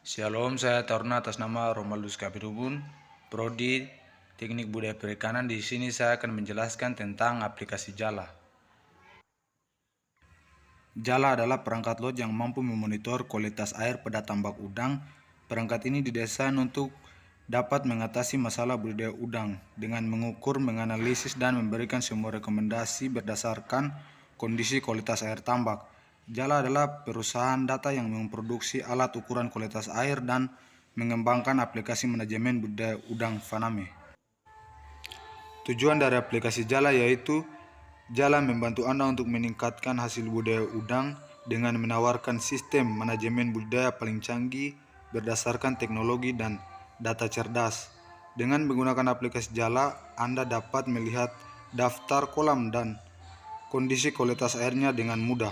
Shalom, saya Taruna atas nama Romaldus Kabirubun, Prodi Teknik Budaya Perikanan. Di sini saya akan menjelaskan tentang aplikasi Jala. Jala adalah perangkat lot yang mampu memonitor kualitas air pada tambak udang. Perangkat ini didesain untuk dapat mengatasi masalah budidaya udang dengan mengukur, menganalisis, dan memberikan semua rekomendasi berdasarkan kondisi kualitas air tambak. Jala adalah perusahaan data yang memproduksi alat ukuran kualitas air dan mengembangkan aplikasi manajemen budidaya udang Faname. Tujuan dari aplikasi Jala yaitu Jala membantu Anda untuk meningkatkan hasil budidaya udang dengan menawarkan sistem manajemen budidaya paling canggih berdasarkan teknologi dan data cerdas. Dengan menggunakan aplikasi Jala, Anda dapat melihat daftar kolam dan kondisi kualitas airnya dengan mudah.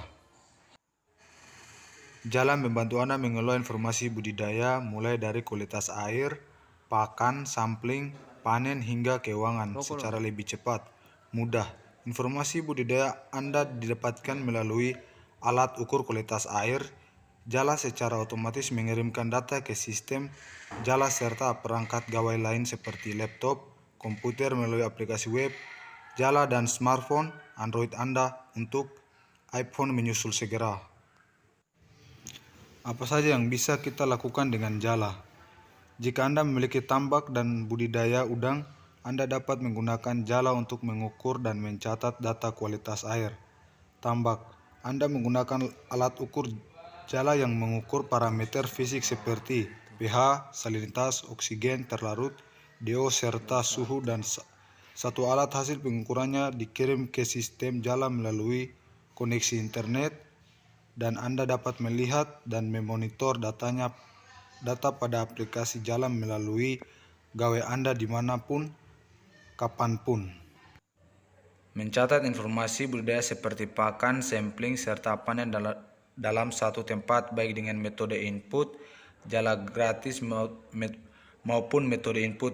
Jala membantu Anda mengelola informasi budidaya mulai dari kualitas air, pakan, sampling, panen hingga keuangan secara lebih cepat, mudah. Informasi budidaya Anda didapatkan melalui alat ukur kualitas air. Jala secara otomatis mengirimkan data ke sistem Jala serta perangkat gawai lain seperti laptop, komputer melalui aplikasi web, Jala dan smartphone Android Anda untuk iPhone menyusul segera. Apa saja yang bisa kita lakukan dengan Jala? Jika Anda memiliki tambak dan budidaya udang, Anda dapat menggunakan Jala untuk mengukur dan mencatat data kualitas air. Tambak, Anda menggunakan alat ukur Jala yang mengukur parameter fisik seperti pH, salinitas, oksigen terlarut, DO, serta suhu, dan satu alat hasil pengukurannya dikirim ke sistem Jala melalui koneksi internet, dan Anda dapat melihat dan memonitor data pada aplikasi Jala melalui gawai Anda dimanapun, kapanpun. Mencatat informasi budidaya seperti pakan, sampling, serta panen dalam satu tempat baik dengan metode input Jala gratis maupun metode input.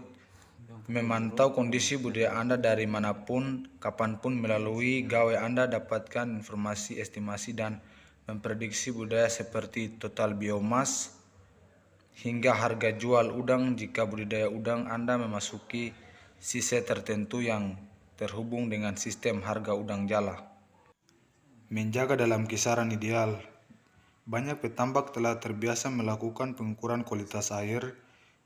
Memantau kondisi budidaya Anda dari manapun, kapanpun melalui gawai Anda dapatkan informasi estimasi dan memprediksi budidaya seperti total biomas hingga harga jual udang jika budidaya udang Anda memasuki sisa tertentu yang terhubung dengan sistem harga udang Jala. Menjaga dalam kisaran ideal. Banyak petambak telah terbiasa melakukan pengukuran kualitas air.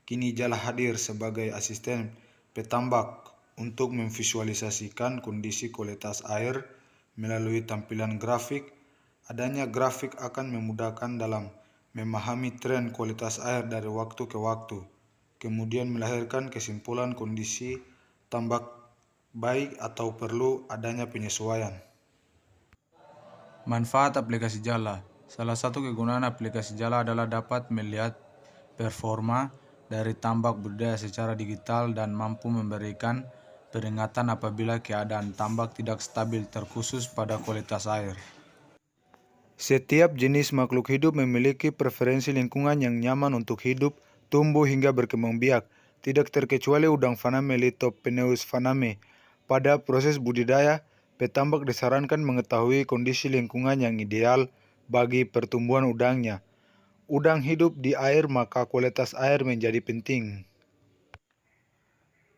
Kini Jala hadir sebagai asisten petambak untuk memvisualisasikan kondisi kualitas air melalui tampilan grafik. Adanya grafik akan memudahkan dalam memahami tren kualitas air dari waktu ke waktu, kemudian melahirkan kesimpulan kondisi tambak baik atau perlu adanya penyesuaian. Manfaat aplikasi Jala. Salah satu kegunaan aplikasi Jala adalah dapat melihat performa dari tambak budidaya secara digital dan mampu memberikan peringatan apabila keadaan tambak tidak stabil terkhusus pada kualitas air. Setiap jenis makhluk hidup memiliki preferensi lingkungan yang nyaman untuk hidup, tumbuh hingga berkembang biak, tidak terkecuali udang Faname Lithopeneus faname. Pada proses budidaya, petambak disarankan mengetahui kondisi lingkungan yang ideal bagi pertumbuhan udangnya. Udang hidup di air, maka kualitas air menjadi penting.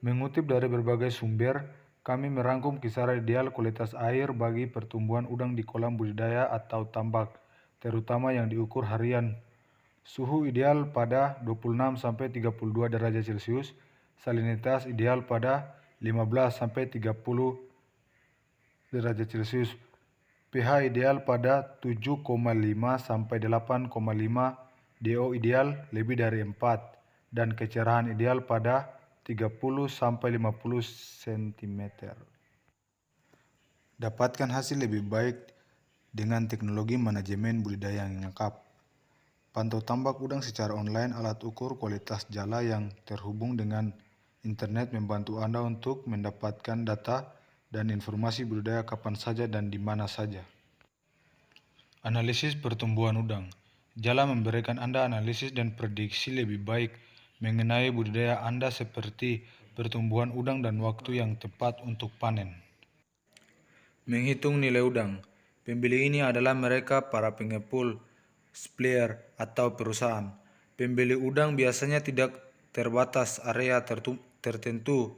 Mengutip dari berbagai sumber, kami merangkum kisaran ideal kualitas air bagi pertumbuhan udang di kolam budidaya atau tambak, terutama yang diukur harian. Suhu ideal pada 26-32 derajat Celcius, salinitas ideal pada 15-30 derajat Celcius, pH ideal pada 7,5-8,5, DO ideal lebih dari 4, dan kecerahan ideal pada 30-50 cm. Dapatkan hasil lebih baik dengan teknologi manajemen budidaya yang lengkap. Pantau tambak udang secara online. Alat ukur kualitas Jala yang terhubung dengan internet membantu Anda untuk mendapatkan data dan informasi budidaya kapan saja dan di mana saja. Analisis pertumbuhan udang. Jala memberikan Anda analisis dan prediksi lebih baik mengenai budidaya Anda seperti pertumbuhan udang dan waktu yang tepat untuk panen. Menghitung nilai udang. Pembeli ini adalah mereka para pengepul, supplier, atau perusahaan. Pembeli udang biasanya tidak terbatas area tertentu,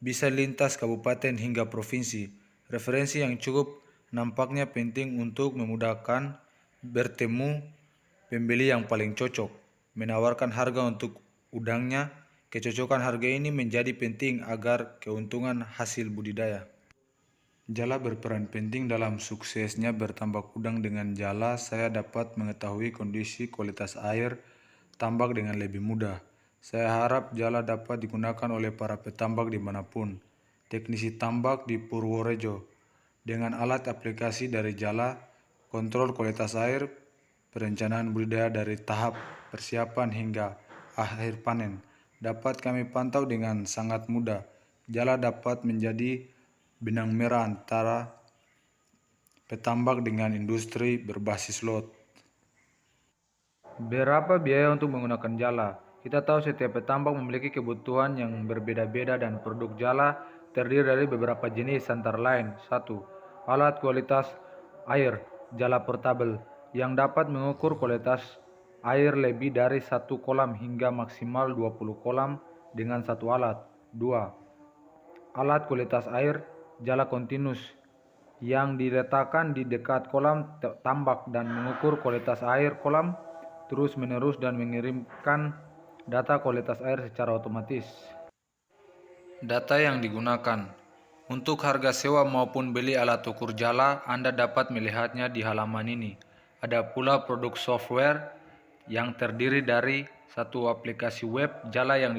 bisa lintas kabupaten hingga provinsi. Referensi yang cukup nampaknya penting untuk memudahkan bertemu pembeli yang paling cocok. Menawarkan harga untuk udangnya, kecocokan harga ini menjadi penting agar keuntungan hasil budidaya. Jala berperan penting dalam suksesnya bertambak udang. Dengan jala, saya dapat mengetahui kondisi kualitas air tambak dengan lebih mudah. Saya harap jala dapat digunakan oleh para petambak dimanapun. Teknisi tambak di Purworejo. Dengan alat aplikasi dari jala, kontrol kualitas air, perencanaan budidaya dari tahap persiapan hingga akhir panen, dapat kami pantau dengan sangat mudah. Jala dapat menjadi benang merah antara petambak dengan industri berbasis lot. Berapa biaya untuk menggunakan jala? Kita tahu setiap petambak memiliki kebutuhan yang berbeda-beda dan produk jala terdiri dari beberapa jenis antara lain. 1. Alat kualitas air, jala portable, yang dapat mengukur kualitas air lebih dari 1 kolam hingga maksimal 20 kolam dengan satu alat. 2. Alat kualitas air, jala kontinus, yang diletakkan di dekat kolam tambak dan mengukur kualitas air kolam terus-menerus dan mengirimkan data kualitas air secara otomatis. Data yang digunakan untuk harga sewa maupun beli alat ukur jala, Anda dapat melihatnya di halaman ini. Ada pula produk software yang terdiri dari satu aplikasi web jala yang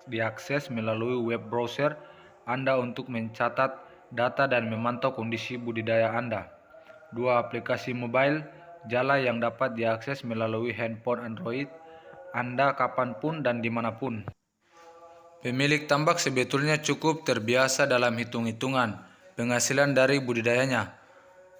diakses melalui web browser Anda untuk mencatat data dan memantau kondisi budidaya Anda. 2. Aplikasi mobile jala yang dapat diakses melalui handphone Android Anda kapanpun dan dimanapun. Pemilik tambak sebetulnya cukup terbiasa dalam hitung-hitungan penghasilan dari budidayanya.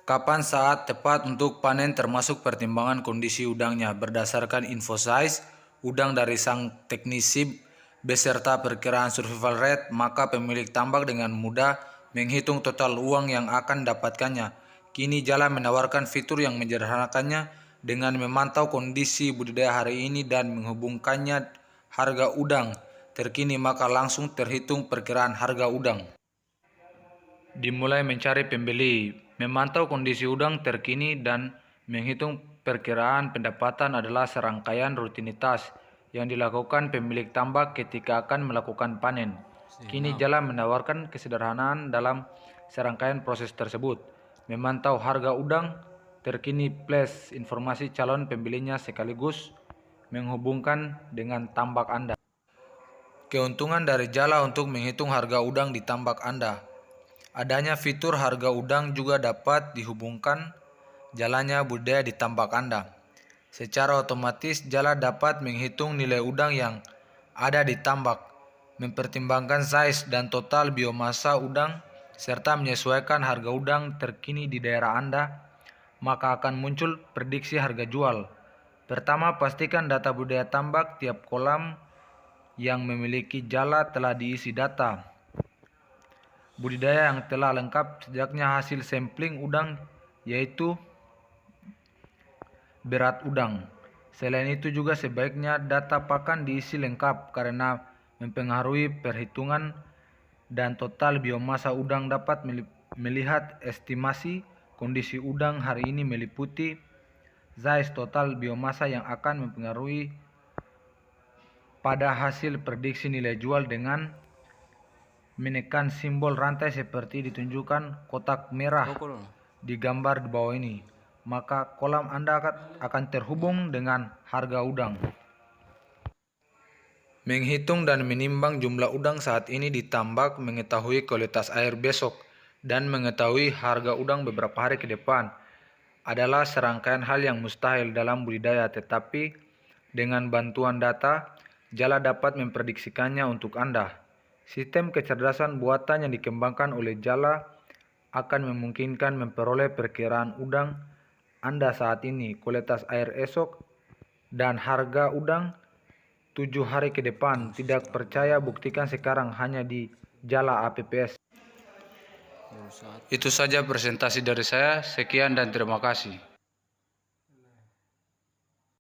Kapan saat tepat untuk panen termasuk pertimbangan kondisi udangnya berdasarkan info size udang dari sang teknisi beserta perkiraan survival rate, maka pemilik tambak dengan mudah menghitung total uang yang akan dapatkannya. Kini jala menawarkan fitur yang menyederhanakannya dengan memantau kondisi budidaya hari ini dan menghubungkannya harga udang terkini, maka langsung terhitung perkiraan harga udang. Dimulai mencari pembeli, memantau kondisi udang terkini dan menghitung perkiraan pendapatan adalah serangkaian rutinitas yang dilakukan pemilik tambak ketika akan melakukan panen. Kini jala menawarkan kesederhanaan dalam serangkaian proses tersebut. Memantau harga udang terkini plus informasi calon pembelinya sekaligus menghubungkan dengan tambak Anda. Keuntungan dari jala untuk menghitung harga udang di tambak Anda. Adanya fitur harga udang juga dapat dihubungkan jalanya budidaya di tambak Anda. Secara otomatis jala dapat menghitung nilai udang yang ada di tambak, mempertimbangkan size dan total biomasa udang, serta menyesuaikan harga udang terkini di daerah Anda, maka akan muncul prediksi harga jual. Pertama, pastikan data budidaya tambak tiap kolam yang memiliki jala telah diisi data budidaya yang telah lengkap sejaknya hasil sampling udang, yaitu berat udang. Selain itu juga sebaiknya data pakan diisi lengkap karena mempengaruhi perhitungan dan total biomasa udang. Dapat melihat estimasi kondisi udang hari ini meliputi size total biomasa yang akan mempengaruhi pada hasil prediksi nilai jual dengan menekan simbol rantai seperti ditunjukkan kotak merah di gambar di bawah ini, maka kolam Anda akan terhubung dengan harga udang. Menghitung dan menimbang jumlah udang saat ini di tambak, mengetahui kualitas air besok, dan mengetahui harga udang beberapa hari ke depan adalah serangkaian hal yang mustahil dalam budidaya, tetapi dengan bantuan data, jala dapat memprediksikannya untuk Anda. Sistem kecerdasan buatan yang dikembangkan oleh jala akan memungkinkan memperoleh perkiraan udang Anda saat ini, kualitas air esok, dan harga udang 7 hari ke depan. Tidak percaya, buktikan sekarang hanya di Jala APPS. Itu saja presentasi dari saya. Sekian dan terima kasih.